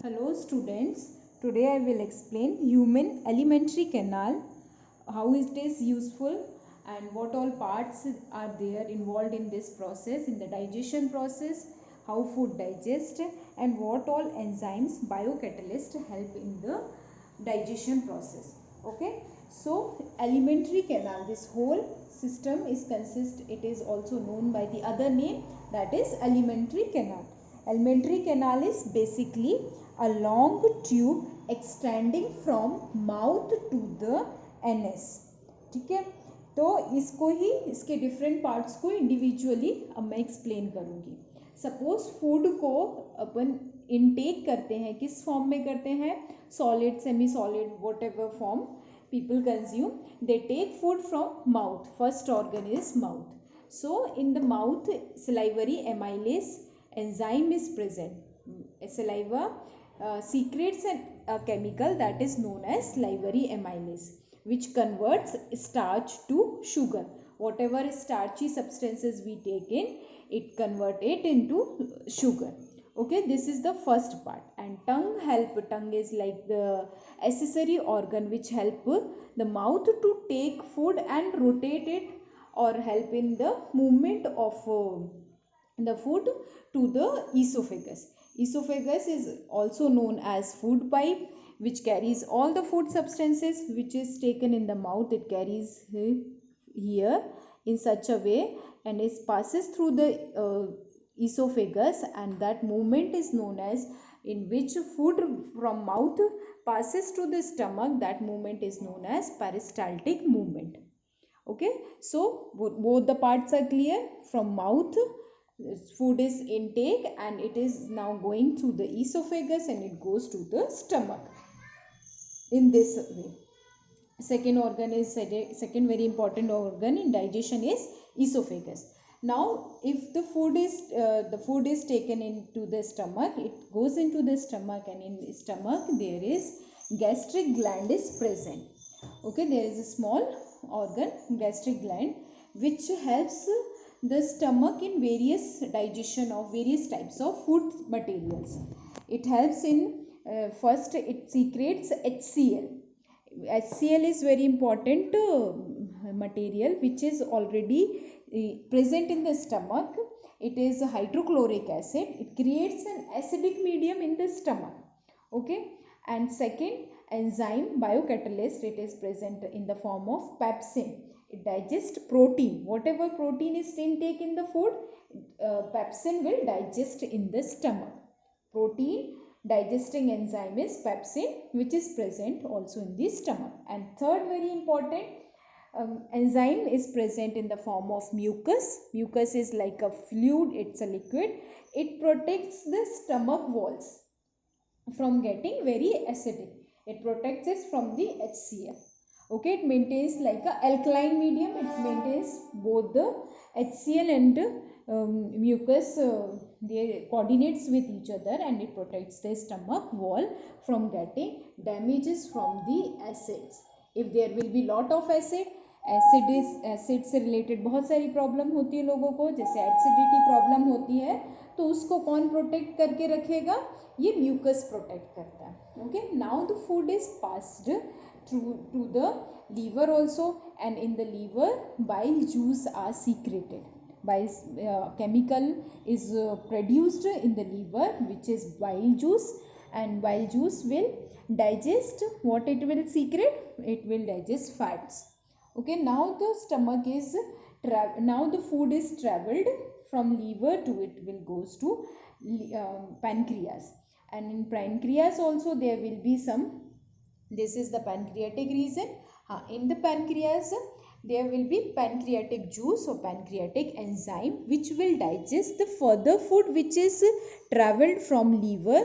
Hello students, today I will explain human alimentary canal, how it is useful and what all parts are there involved in this process, in the digestion process, how food digest and what all enzymes biocatalysts help in the digestion process. Okay, so alimentary canal, this whole system it is also known by the other name, that is alimentary canal. Alimentary canal is basically a long tube extending from mouth to the anus. ठीक है, तो इसको ही इसके different parts को individually अब मैं explain करूँगी. Suppose food को अपन इनटेक करते हैं, किस फॉर्म में करते हैं, solid, semi solid, what ever form people consume, they take food from mouth. First organ is mouth. So in the mouth, salivary amylase enzyme is present. Saliva secretes a chemical that is known as salivary amylase, which converts starch to sugar. Whatever starchy substances we take in, it convert it into sugar. Okay, this is the first part. And tongue is like the accessory organ which help the mouth to take food and rotate it, or help in the movement of the food to the esophagus. Esophagus is also known as food pipe, which carries all the food substances which is taken in the mouth. It carries here in such a way and it passes through the esophagus, and that movement is known as, in which food from mouth passes to the stomach, that movement is known as peristaltic movement. Okay, so both the parts are clear. From mouth food is intake and it is now going through the esophagus and it goes to the stomach in this way. Second very important organ in digestion is esophagus. Now if the food is taken into the stomach, it goes into the stomach, and in the stomach there is gastric gland is present. Okay, there is a small organ, gastric gland, which helps the stomach in various digestion of various types of food materials. It helps in first it secretes HCl. HCl is very important material which is already present in the stomach. It is hydrochloric acid. It creates an acidic medium in the stomach. Okay, and second, enzyme biocatalyst, it is present in the form of pepsin. It digests protein. Whatever protein is intake in the food, pepsin will digest in the stomach. Protein digesting enzyme is pepsin, which is present also in the stomach. And third very important enzyme is present in the form of mucus. Mucus is like a fluid, it's a liquid. It protects the stomach walls from getting very acidic. It protects it from the HCl. Okay, it maintains like a alkaline medium. It maintains both the HCl and mucus. They coordinates with each other, and it protects the stomach wall from getting damages from the acids. If there will be lot of acid से related बहुत सारी problem होती है लोगों को, जैसे acidity problem होती है, तो उसको कौन प्रोटेक्ट करके रखेगा, ये म्यूकस प्रोटेक्ट करता है. Okay, now the food is passed to the liver also, and in the liver bile juice are secreted. Bile chemical is produced in the liver, which is bile juice, and bile juice will digest what it will secrete. It will digest fats. Okay, now the stomach is now the food is traveled from liver to it will goes to pancreas, and in pancreas also there will be some. This is the pancreatic region. In the pancreas there will be pancreatic juice or pancreatic enzyme, which will digest the further food which is traveled from liver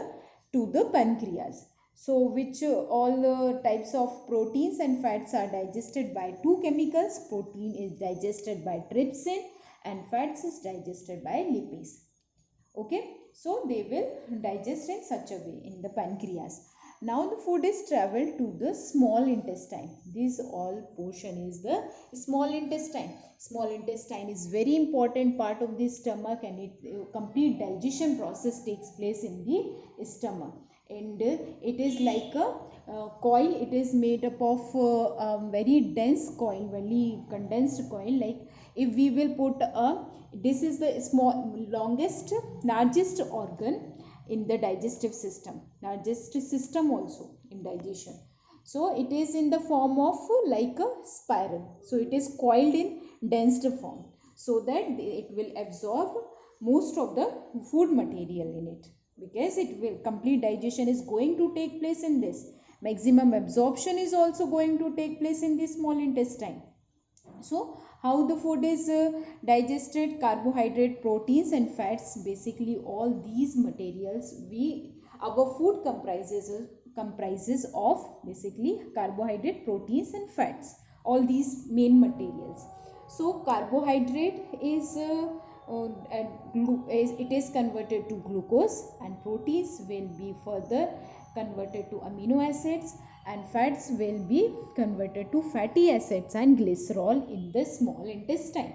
to the pancreas. So which all types of proteins and fats are digested by two chemicals. Protein is digested by trypsin and fats is digested by lipase. Okay, so they will digest in such a way in the pancreas. Now the food is traveled to the small intestine. This all portion is the small intestine. Small intestine is very important part of the stomach, and it complete digestion process takes place in the stomach. and it is like a coil. It is made up of very dense coil, very condensed coil. Like if we will put a, this is the largest organ in the digestive system, largest system also in digestion. So it is in the form of like a spiral. So it is coiled in dense form, so that it will absorb most of the food material in it, because it will, complete digestion is going to take place in this. Maximum absorption is also going to take place in the small intestine. So how the food is digested? Carbohydrate, proteins and fats, basically all these materials, our food comprises of basically carbohydrate, proteins and fats, all these main materials. So carbohydrate is it is converted to glucose, and proteins will be further converted to amino acids, and fats will be converted to fatty acids and glycerol in the small intestine.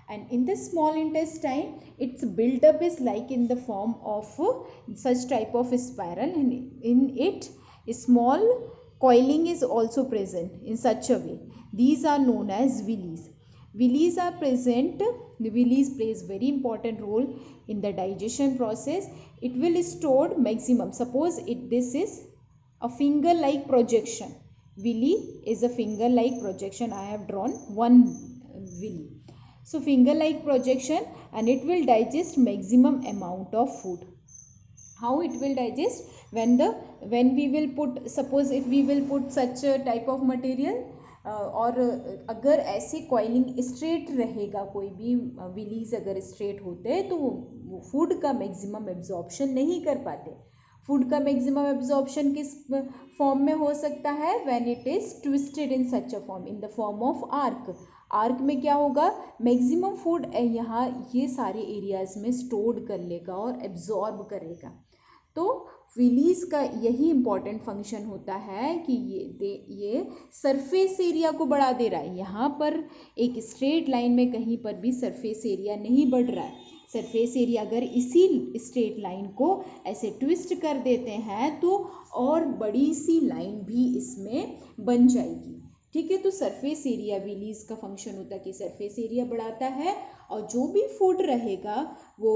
And in the small intestine, its buildup is like in the form of such type of a spiral, and in it a small coiling is also present in such a way. These are known as villis. Villis are present. The villis plays very important role in the digestion process. It will store maximum, suppose this is a finger like projection. Villi is a finger like projection. I have drawn one villi. So finger like projection, and it will digest maximum amount of food. How it will digest? When we will put, suppose if we will put such a type of material, और अगर ऐसे coiling straight रहेगा, कोई भी villis अगर straight होते हैं तो वो फूड का मैक्सिमम एब्जॉर्प्शन नहीं कर पाते. फूड का मैक्सिमम एब्जॉर्प्शन किस फॉर्म में हो सकता है? When it is twisted in such a form, in the form of arc. Arc में क्या होगा? मैक्सिमम फूड यहाँ ये सारे एरियाज में स्टोर्ड कर लेगा और एब्जॉर्ब करेगा. तो विलीज का यही इम्पॉर्टेंट फंक्शन होता है कि ये सरफेस एरिया को बढ़ा दे रहा है. यहाँ पर एक स्ट्रेट लाइन में कहीं पर भी सरफेस एरिया नहीं बढ़ रहा है. सरफेस एरिया अगर इसी स्ट्रेट लाइन को ऐसे ट्विस्ट कर देते हैं तो और बड़ी सी लाइन भी इसमें बन जाएगी. ठीक है, तो सरफेस एरिया विलीज का फंक्शन होता है कि सरफेस एरिया बढ़ाता है, और जो भी फूड रहेगा वो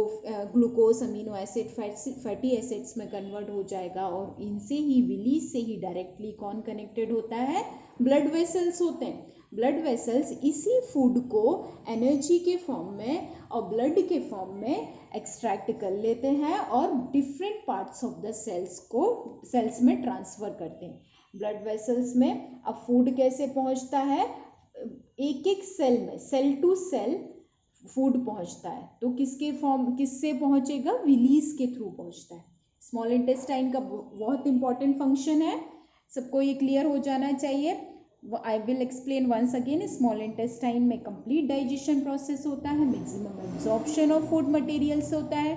glucose, amino acid, fatty acids में कन्वर्ट हो जाएगा. और इनसे ही, विलीज से ही डायरेक्टली कौन कनेक्टेड होता है? ब्लड वेसल्स होते हैं. ब्लड वेसल्स इसी फूड को एनर्जी के फॉर्म में और ब्लड के फॉर्म में एक्सट्रैक्ट कर लेते हैं और different parts of the cells में ट्रांसफ़र करते हैं. ब्लड वेसल्स में अब फूड कैसे पहुंचता है? एक एक सेल में, सेल टू सेल फूड पहुंचता है. तो किससे पहुंचेगा? विलीज के थ्रू पहुंचता है. स्मॉल इंटेस्टाइन का बहुत इंपॉर्टेंट फंक्शन है, सबको ये क्लियर हो जाना चाहिए. I will explain once again. Small intestine में कंप्लीट डाइजेशन प्रोसेस होता है, maximum absorption of food materials होता है.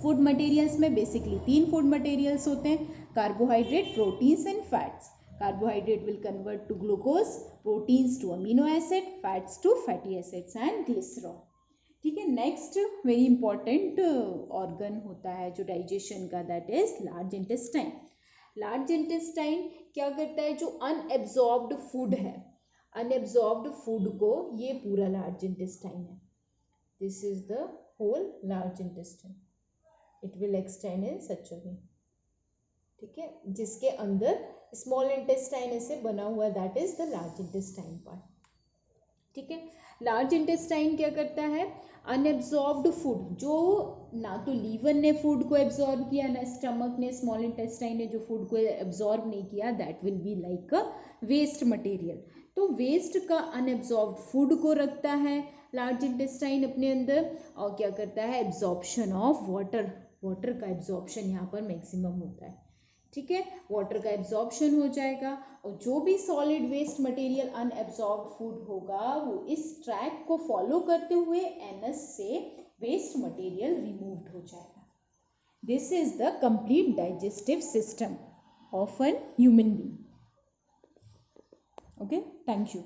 फूड मटेरियल्स में बेसिकली 3 फूड मटेरियल्स होते हैं: carbohydrate, proteins and fats. Carbohydrate will convert to glucose, proteins to amino acid, fats to fatty acids and glycerol. ठीक है. Next very important organ होता है जो डाइजेशन का, that is large intestine. Large intestine क्या करता है? जो अनएब्जॉर्ब्ड फूड है, अनएब्जॉर्ब्ड फूड को, ये पूरा लार्ज इंटेस्टाइन है. This is the whole large intestine. It will extend in such a way. ठीक है, जिसके अंदर स्मॉल इंटेस्टाइन से बना हुआ, that is the large intestine part. ठीक है. लार्ज इंटेस्टाइन क्या करता है? अनएब्जॉर्ब्ड फूड, जो ना तो लीवर ने फूड को एब्जॉर्ब किया, ना स्टमक ने, स्मॉल इंटेस्टाइन ने जो फूड को एब्जॉर्ब नहीं किया, that will be like a waste material. तो वेस्ट का अनएब्जॉर्ब्ड फूड को रखता है लार्ज इंटेस्टाइन अपने अंदर, और क्या करता है? Absorption of water. वाटर का एब्जॉर्प्शन यहाँ पर मैक्सिमम होता है. ठीक है, वाटर का एब्जॉर्प्शन हो जाएगा, और जो भी solid waste material unabsorbed food होगा वो इस ट्रैक को फॉलो करते हुए एनस से वेस्ट मटेरियल रिमूव्ड हो जाएगा. This is the complete digestive system of an human being. Okay, thank you.